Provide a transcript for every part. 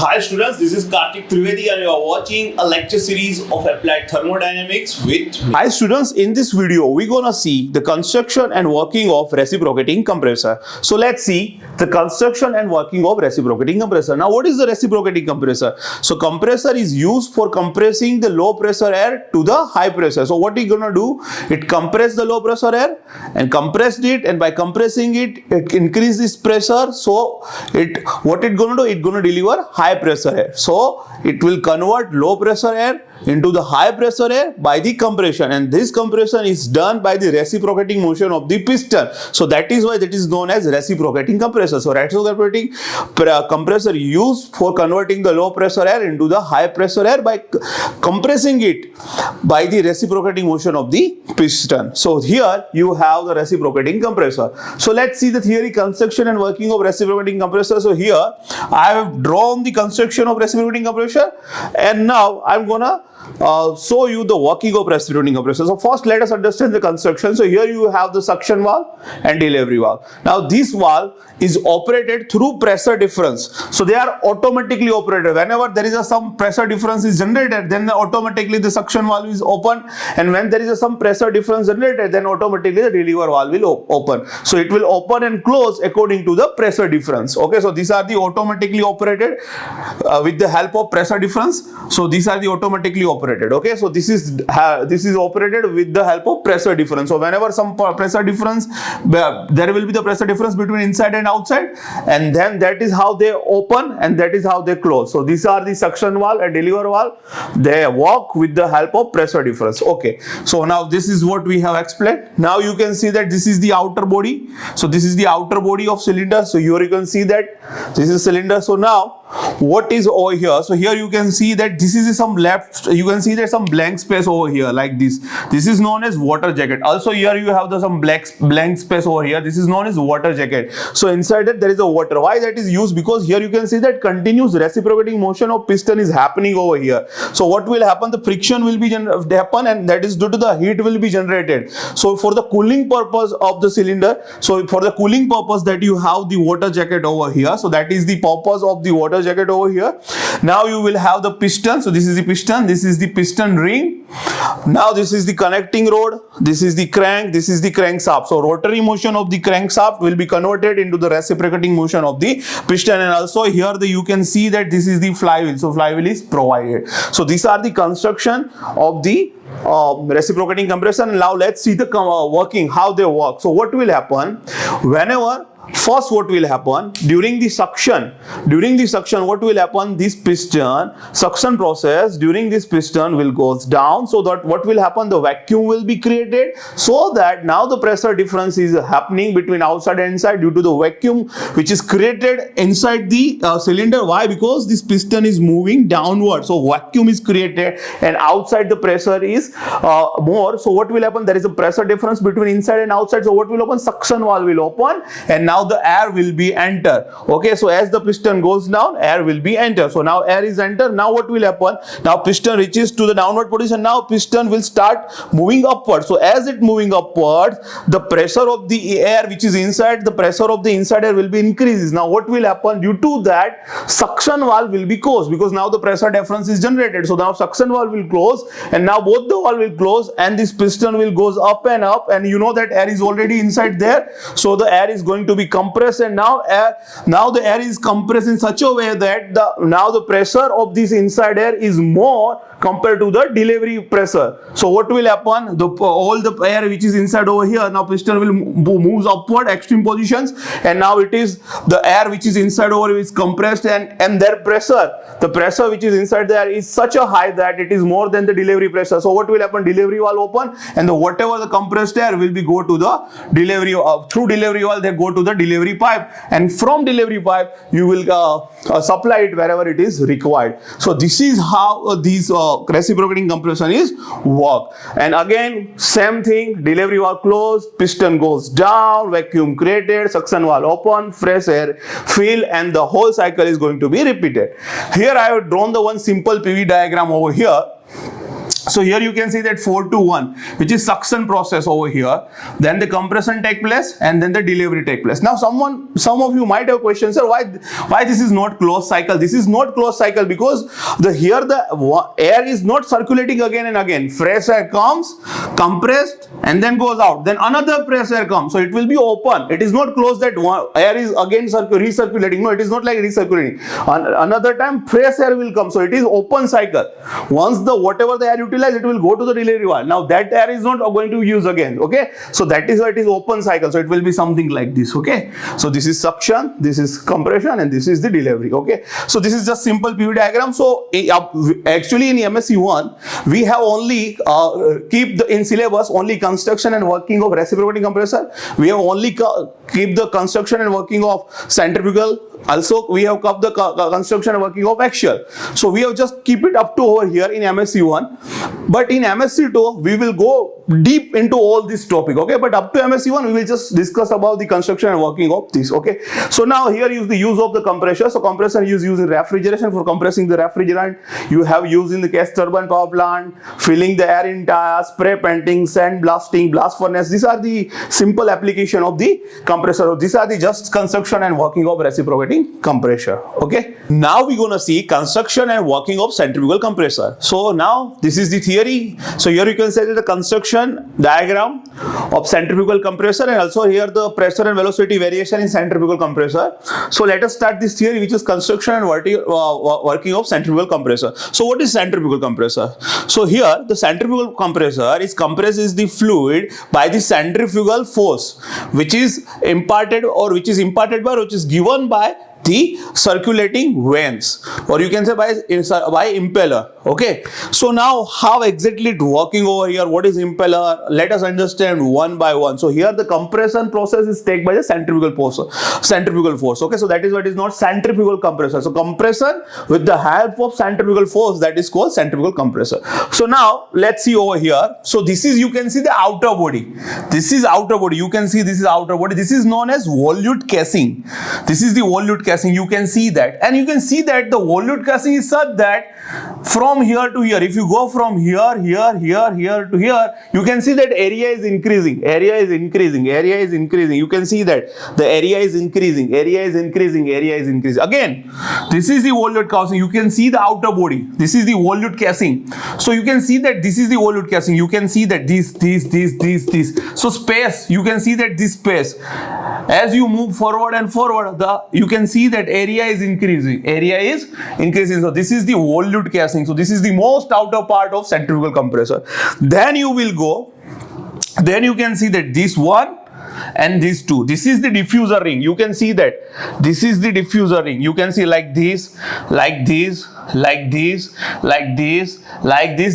Hi students, this is Kartik Trivedi and you are watching a lecture series of Applied Thermodynamics with me. Hi students, in this video we're gonna see the construction and working of reciprocating compressor. So let's see the construction and working of reciprocating compressor. Now what is the reciprocating compressor? So compressor is used for compressing the low pressure air to the high pressure. So what are you gonna do? It compress the low pressure air and compressed it, and by compressing it, it increases pressure. So what it gonna do? It gonna deliver high pressure air. So it will convert low pressure air into the high pressure air by the compression, and this compression is done by the reciprocating motion of the piston. So that is why that is known as reciprocating compressor. So reciprocating compressor used for converting the low pressure air into the high pressure air by compressing it by the reciprocating motion of the piston. So here you have the reciprocating compressor. So let's see the theory, construction and working of reciprocating compressor. So here I have drawn the construction of reciprocating compressor, and now I'm gonna show you the working of reciprocating compressor. So first let us understand the construction. So here you have the suction valve and delivery valve. Now this valve is operated through pressure difference. So they are automatically operated. Whenever there is some pressure difference is generated, then automatically the suction valve is open, and when there is some pressure difference generated, then automatically the delivery valve will open. So it will open and close according to the pressure difference. Okay, so these are the automatically operated with the help of pressure difference. So these are the automatically operated. Okay, so this is operated with the help of pressure difference. So whenever some pressure difference, there will be the pressure difference between inside and outside, and then that is how they open and that is how they close. So these are the suction valve and delivery valve. They work with the help of pressure difference. Okay, so now this is what we have explained. Now you can see that this is the outer body. So this is the outer body of cylinder. So here you can see that this is cylinder. So now what is over here? So here you can see that this is some left, you can see that some blank space over here like this. This is known as water jacket. Also here you have some blank space over here. This is known as water jacket. So inside it there is a water. Why that is used? Because here you can see that continuous reciprocating motion of piston is happening over here. So what will happen? The friction will be happen, and that is due to the heat will be generated. So for the cooling purpose of the cylinder, so for the cooling purpose that you have the water jacket over here. So that is the purpose of the water jacket over here. Now you will have the piston. So this is the piston, this is the piston ring. Now this is the connecting rod, this is the crank, this is the crankshaft. So rotary motion of the crankshaft will be converted into the reciprocating motion of the piston, and also here you can see that this is the flywheel. So flywheel is provided. So these are the construction of the reciprocating compressor. Now let's see the working, how they work. So what will happen whenever first what will happen during the suction, what will happen? This piston suction process, during this piston will goes down, so that what will happen? The vacuum will be created, so that now the pressure difference is happening between outside and inside due to the vacuum which is created inside the cylinder. Why? Because this piston is moving downward, so vacuum is created and outside the pressure is more. So what will happen? There is a pressure difference between inside and outside. So what will open? Suction valve will open, and now the air will be enter. Okay, so as the piston goes down, air will be enter. So now air is enter. Now what will happen? Now piston reaches to the downward position. Now piston will start moving upward. So as it moving upward, the pressure of the air which is inside, the pressure of the inside air will be increases. Now what will happen? Due to that, suction valve will be closed, because now the pressure difference is generated. So now suction valve will close, and now both the valve will close, and this piston will goes up, and you know that air is already inside there. So the air is going to be compressed, and now the air is compressed in such a way that now the pressure of this inside air is more compared to the delivery pressure. So what will happen? All the air which is inside over here, now piston will moves upward extreme positions, and now it is the air which is inside over is compressed, and their pressure, the pressure which is inside there is such a high that it is more than the delivery pressure. So what will happen? Delivery valve open, and whatever the compressed air will be go to the delivery through delivery valve, they go to the delivery pipe, and from delivery pipe you will supply it wherever it is required. So this is how these reciprocating compression is work. And again same thing, delivery valve closed, piston goes down, vacuum created, suction valve open, fresh air fill, and the whole cycle is going to be repeated. Here I have drawn the one simple PV diagram over here. So here you can see that 4 to 1, which is suction process over here. Then the compression take place and then the delivery take place. Now some of you might have questions, sir, why this is not closed cycle? This is not closed cycle because here the air is not circulating again and again. Fresh air comes, compressed and then goes out. Then another fresh air comes. So it will be open. It is not closed that one air is again recirculating. No, it is not like recirculating. Another time fresh air will come. So it is open cycle. Once whatever the air utilized, it will go to the delivery valve. Now that air is not going to use again. Okay, so that is why it is open cycle. So it will be something like this. Okay, so this is suction, this is compression, and this is the delivery. Okay, so this is just simple PV diagram. So actually in MSc 1 we have only keep in syllabus only construction and working of reciprocating compressor. We have only keep the construction and working of centrifugal. Also we have kept the construction and working of axial. So we have just keep it up to over here in MSc 1. But in MSc 2 we will go deep into all this topic. Okay, but up to MSc 1 we will just discuss about the construction and working of this. Okay, so now here is the use of the compressor. So compressor is used in refrigeration for compressing the refrigerant. You have used in the gas turbine power plant, filling the air in tires, spray painting, sand blasting, blast furnace. These are the simple application of the compressor. So these are the just construction and working of reciprocating compressor. Okay, now we're gonna see construction and working of centrifugal compressor. So now this is the theory. So here you can say that the construction diagram of centrifugal compressor, and also here the pressure and velocity variation in centrifugal compressor. So let us start this theory, which is construction and working of centrifugal compressor. So what is centrifugal compressor? So here the centrifugal compressor compresses the fluid by the centrifugal force, which is imparted which is given by the circulating vanes, or you can say by impeller. Okay, so now how exactly it working over here? What is impeller? Let us understand one by one. So here the compression process is taken by the centrifugal force. Okay, so that is what is not centrifugal compressor. So compression with the help of centrifugal force, that is called centrifugal compressor. So now let's see over here. So this is, you can see the outer body. This is outer body. You can see this is outer body. This is known as volute casing. This is the volute casing. You can see that, and you can see that the volute casing is such that from here to here, if you go from here to here, you can see that area is increasing. You can see that the area is increasing. Again, this is the volute casing. You can see the outer body. This is the volute casing. So you can see that this is the volute casing. You can see that this. So space, you can see that this space, as you move forward and forward, you can see that area is increasing. So this is the volute casing. So this is the most outer part of centrifugal compressor. Then you will go, then you can see that this one and these two, this is the diffuser ring. You can see that this is the diffuser ring. You can see like this.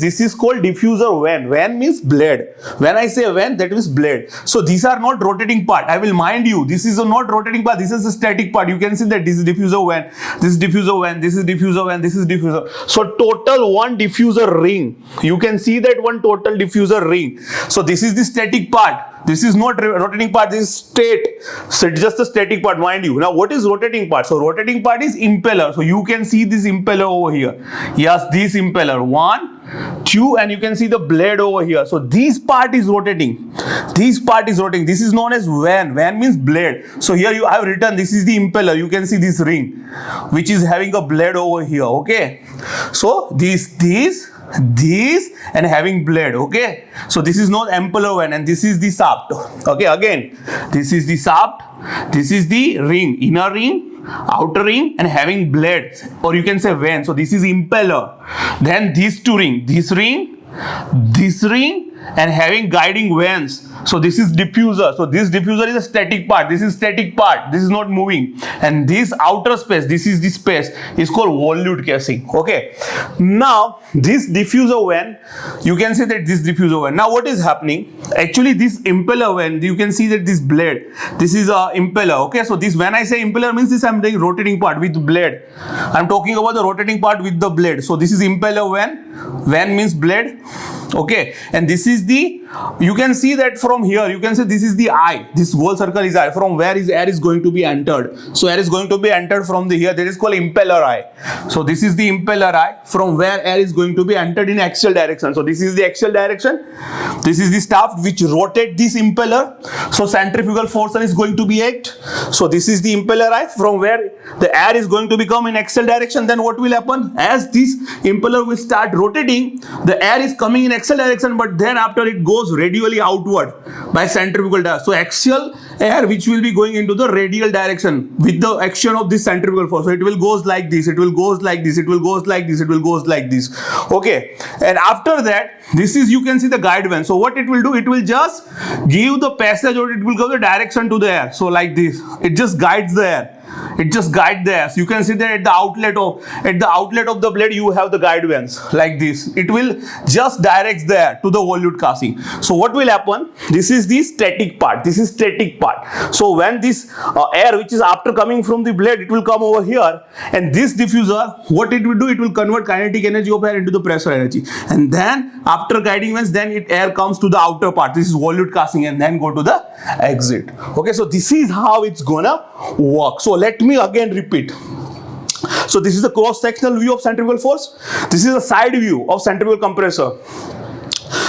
This is called diffuser vane. Vane means blade. When I say vane, that means blade. So these are not rotating part. I will mind you, this is not rotating part. This is a static part. You can see that this is diffuser vane. This is diffuser vane. This is diffuser vane. This is diffuser. So total one diffuser ring. You can see that one total diffuser ring. So this is the static part. This is not rotating part, this is state. So it's just the static part, mind you. Now what is rotating part? So rotating part is impeller. So you can see this impeller over here. Yes, this impeller. 1, 2, and you can see the blade over here. So this part is rotating. This is known as vane. Vane means blade. So here I have written, this is the impeller. You can see this ring, which is having a blade over here. Okay. So this and having blade. Okay, so this is not impeller vane, and this is the shaft. Okay, again, this is the shaft, this is the ring, inner ring, outer ring, and having blades, or you can say vane. So this is impeller. Then these two ring, this ring, and having guiding vanes. So this is diffuser. So this diffuser is a static part. This is static part. This is not moving. And this outer space, this is the space, is called volute casing. Okay. Now this diffuser vane, you can say that this diffuser vane. Now what is happening? Actually this impeller vane, you can see that this blade, this is a impeller. Okay. So this, when I say impeller, means this I'm doing rotating part with blade. I'm talking about the rotating part with the blade. So this is impeller vane. van means blade, okay, and this is the, you can see that from here, you can say this is the eye, this whole circle is eye, from where is air is going to be entered. So air is going to be entered from the here, that is called impeller eye. So this is the impeller eye, from where air is going to be entered in axial direction. So this is the axial direction, this is the shaft which rotate this impeller, so centrifugal force is going to be act. So this is the impeller eye, from where the air is going to become in axial direction. Then what will happen, as this impeller will start rotating, the air is coming in axial direction, but then after it goes radially outward by centrifugal direction. So axial air which will be going into the radial direction with the action of this centrifugal force. So it will goes like this, it will goes like this, it will goes like this, it will goes like this, okay. And after that, this is, you can see the guide van. So what it will do, it will just give the passage, or it will give the direction to the air. So like this, it just guides the air. It just guides the air. So you can see that at the outlet of the blade you have the guide vans like this. It will just directs the air to the volute casing. So what will happen? This is the static part. This is static part. So when this air which is after coming from the blade, it will come over here, and this diffuser, what it will do, it will convert kinetic energy of air into the pressure energy, and then after guiding vans, then air comes to the outer part. This is volute casing, and then go to the exit. Okay, so this is how it's gonna work. So let me again repeat. So this is the cross-sectional view of centrifugal force. This is a side view of centrifugal compressor.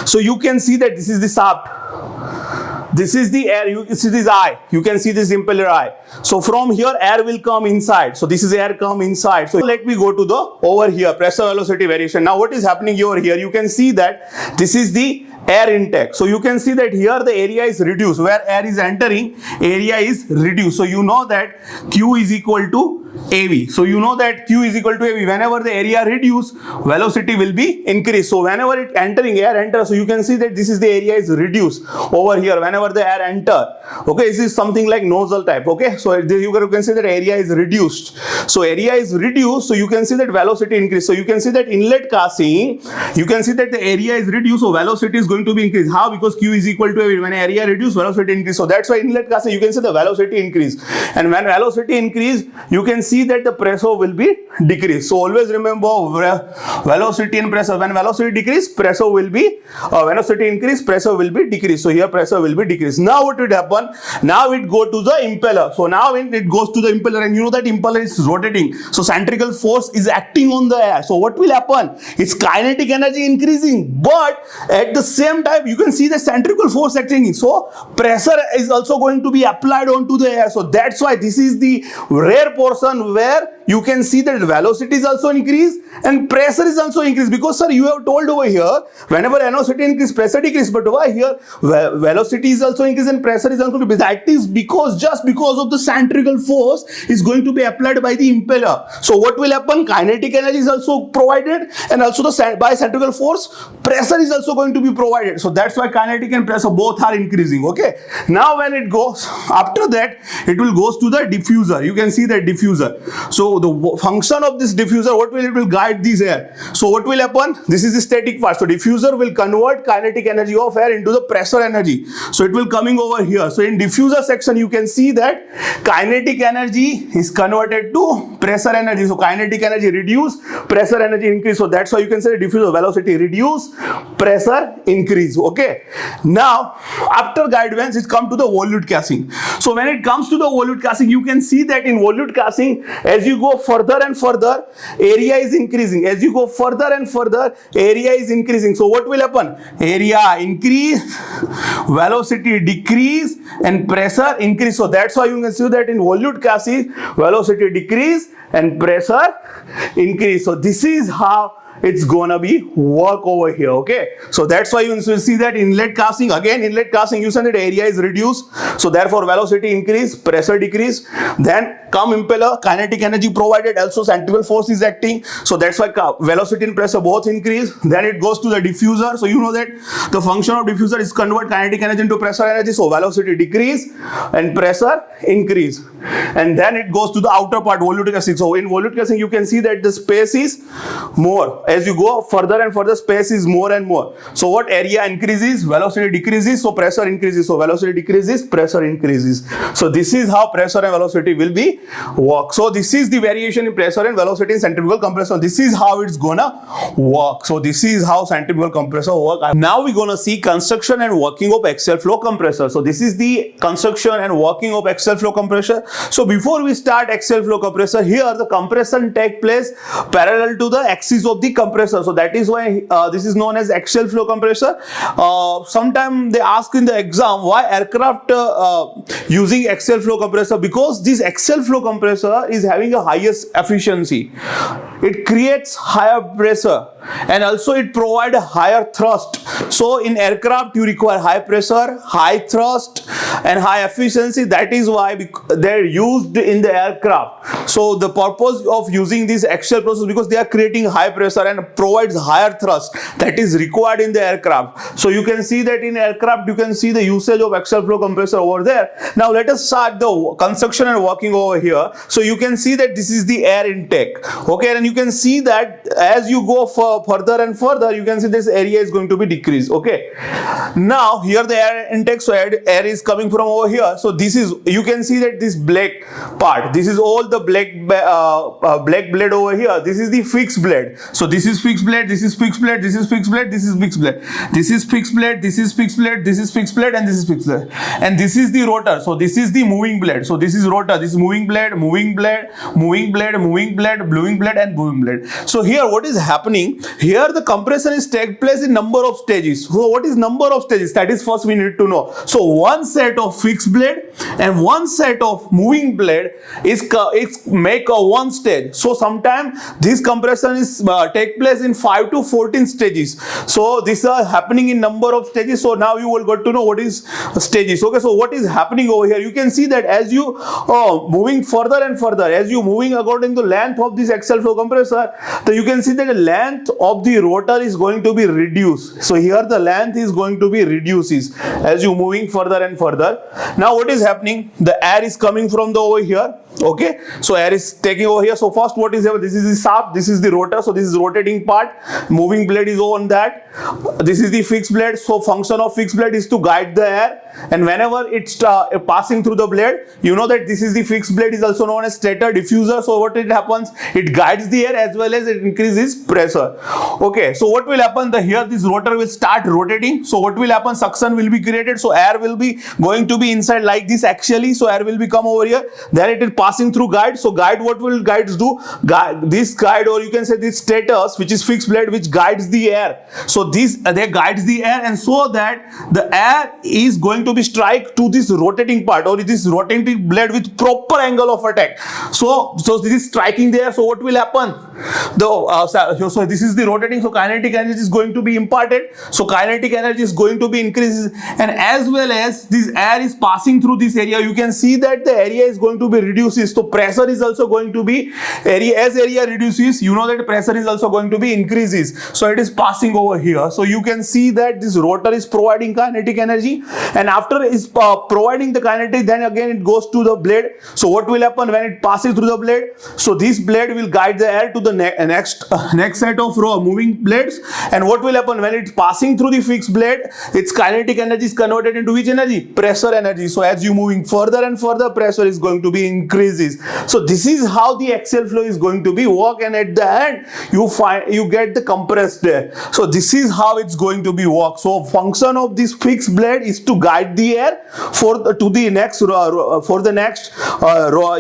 So you can see that this is the shaft. This is the air, you see this eye, you can see this impeller eye. So from here air will come inside. So this is air come inside. So let me go to the over here, pressure velocity variation. Now what is happening over here, you can see that this is the air intake. So you can see that here the area is reduced, where air is entering, area is reduced. So you know that Q is equal to AV. So you know that Q is equal to AV. Whenever the area reduce, velocity will be increased. So whenever it entering, air enters, so you can see that this is the area is reduced over here whenever the air enter. Okay, this is something like nozzle type. Okay, so you can see that area is reduced. So area is reduced, so you can see that velocity increase. So you can see that inlet casing, you can see that the area is reduced, so velocity is going to be increased. How? Because Q is equal to AV. When area reduce, velocity increase. So that's why inlet casing, you can see the velocity increase. And when velocity increase, you can see that the pressure will be decreased. So always remember velocity and pressure. When velocity decrease, pressure will be velocity increase, pressure will be decreased. So here pressure will be decreased. Now what would happen? Now it go to the impeller. So now when it goes to the impeller, and you know that impeller is rotating, so centrifugal force is acting on the air. So what will happen? Its kinetic energy increasing, but at the same time you can see the centrifugal force acting. So pressure is also going to be applied onto the air. So that's why this is the rare portion where you can see that velocity is also increased and pressure is also increased. Because sir, you have told over here whenever velocity increase, pressure decrease, but why here velocity is also increased and pressure is also increased? That is because just because of the centrifugal force is going to be applied by the impeller. So what will happen? Kinetic energy is also provided, and also by centrifugal force pressure is also going to be provided. So that's why kinetic and pressure both are increasing. Okay, now when it goes after that, it will goes to the diffuser. You can see that diffuser. So the function of this diffuser, what will it will guide this air. So what will happen? This is the static part. So diffuser will convert kinetic energy of air into the pressure energy. So it will coming over here. So in diffuser section, you can see that kinetic energy is converted to pressure energy. So kinetic energy reduce, pressure energy increase. So that's why you can say diffuser velocity reduce, pressure increase. Okay. Now after guide vans, it come to the volute casing. So when it comes to the volute casing, you can see that in volute casing, as you go further and further, area is increasing. As you go further and further, area is increasing. So what will happen? Area increase, velocity decrease, and pressure increase. So that's why you can see that in volute casing, velocity decrease and pressure increase. So this is how it's gonna be work over here. Okay, so that's why you will see that inlet casting, again inlet casting, you said that area is reduced, so therefore velocity increase, pressure decrease. Then come impeller, kinetic energy provided, also centrifugal force is acting, so that's why velocity and pressure both increase. Then it goes to the diffuser. So you know that the function of diffuser is convert kinetic energy into pressure energy. So velocity decrease and pressure increase. And then it goes to the outer part, volute casing. So in volute casing, you can see that the space is more as you go further and further, space is more and more. So what area increases, velocity decreases, so pressure increases. So velocity decreases, pressure increases. So this is how pressure and velocity will be work. So this is the variation in pressure and velocity in centrifugal compressor. This is how it's gonna work. So this is how centrifugal compressor work. Now we're gonna see construction and working of axial flow compressor. So this is the construction and working of axial flow compressor. So before we start axial flow compressor, here the compression take place parallel to the axis of the compressor. So that is why this is known as axial flow compressor. Sometimes they ask in the exam why aircraft using axial flow compressor, because this axial flow compressor is having a highest efficiency. It creates higher pressure and also it provides a higher thrust. So in aircraft you require high pressure, high thrust and high efficiency. That is why they're used in the aircraft. So the purpose of using this axial process, because they are creating high pressure and provides higher thrust that is required in the aircraft. So you can see that in aircraft you can see the usage of axial flow compressor over there. Now let us start the construction and working over here. So you can see that this is the air intake. Okay, and you can see that as you go further and further, you can see this area is going to be decreased. Okay, now here the air intake, so air is coming from over here. So this is, you can see that this black part, this is all the black blade over here. This is the fixed blade. So this is fixed blade, this is fixed blade, this is fixed blade, this is fixed blade, this is fixed blade, this is fixed blade, this is fixed blade, and this is fixed blade, and this is the rotor. So this is the moving blade. So this is rotor, this is moving blade, moving blade, moving blade, moving blade, moving blade, and moving blade. So here what is happening, here the compression is take place in number of stages. So what is number of stages? That is first we need to know. So one set of fixed blade and one set of moving blade is make a one stage. So sometimes this compression is take place in 5 to 14 stages. So these are happening in number of stages. So now you will get to know what is stages. Okay, so what is happening over here? You can see that as you moving further and further, as you moving according to length of this axial flow compressor, so you can see that the length of the rotor is going to be reduced. So here the length is going to be reduces as you moving further and further. Now what is happening? The air is coming from the over here. Okay, so air is taking over here. So first what is here? This is the shaft, this is the rotor. So this is rotating part, moving blade is on that. This is the fixed blade. So function of fixed blade is to guide the air, and whenever it's passing through the blade, you know that this is the fixed blade is also known as stator diffuser. So what it happens, it guides the air as well as it increases pressure. Okay, so what will happen, here this rotor will start rotating. So what will happen, suction will be created. So air will be going to be inside like this axially. So air will be come over here, then it is passing through guide. So guide, what will guides do? This guide, or you can say this status, which is fixed blade, which guides the air. So this they guides the air, and so that the air is going to be strike to this rotating part or this rotating blade with proper angle of attack. So this is striking there. So what will happen? So this is the rotating. So kinetic energy is going to be imparted. So kinetic energy is going to be increased, and as well as this air is passing through this area, you can see that the area is going to be reduces. So pressure is also going to be as area reduces, you know that pressure is also going to be increases. So it is passing over here. So you can see that this rotor is providing kinetic energy, and after is providing the kinetic, then again it goes to the blade. So what will happen when it passes through the blade? So this blade will guide the air to the next set of moving blades. And what will happen when it's passing through the fixed blade? Its kinetic energy is converted into which energy? Pressure energy. So as you moving further and further, pressure is going to be increases. So this is how the axial flow is going to be work, and at the end you get the compressed air. So this is how it's going to be work. So function of this fixed blade is to guide the air for the next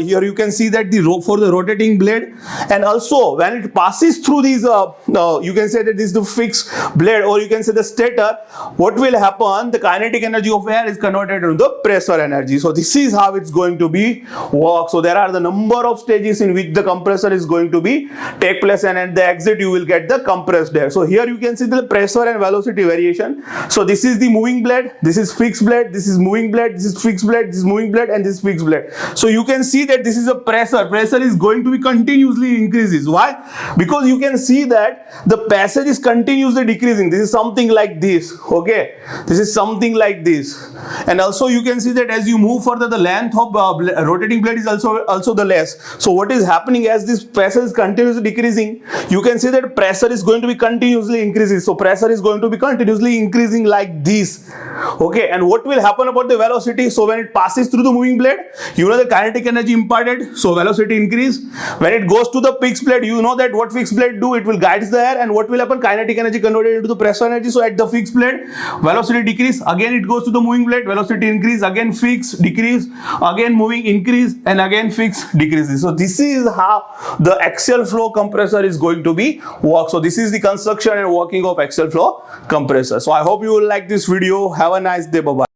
here you can see that for the rotating blade, and also when it passes through these you can say that this is the fixed blade, or you can say the stator. What will happen? The kinetic energy of air is converted into the pressure energy. So this is how it's going to be work. So there are the number of stages in which the compressor is going to be take place, and at the exit you will get the compressed air. So here you can see the pressure and velocity variation. So this is the moving blade, this is fixed blade, this is moving blade, this is fixed blade, this is moving blade, and this is fixed blade. So you can see that this is a pressure. Pressure is going to be continuously increases. Why? Because you can see that the passage is continuously decreasing. This is something like this. Okay, this is something like this. And also you can see that as you move further, the length of rotating blade is also the less. So what is happening as this pressure is continuously decreasing? You can see that pressure is going to be continuously increasing. So pressure is going to be continuously increasing like this. Okay, and what will happen about the velocity? So when it passes through the moving blade, you know the kinetic energy imparted, so velocity increase. When it goes to the fixed blade, you know that what fixed blade do, it will guide the air, and what will happen? Kinetic energy converted into the pressure energy. So at the fixed blade, velocity decrease, again it goes to the moving blade, velocity increase, again fix, decrease, again moving, increase, and again fix, decreases. So this is how the axial flow compressor is going to be work. So this is the construction and working of axial flow compressor. So I hope you will like this video. Have a nice day. Bye bye.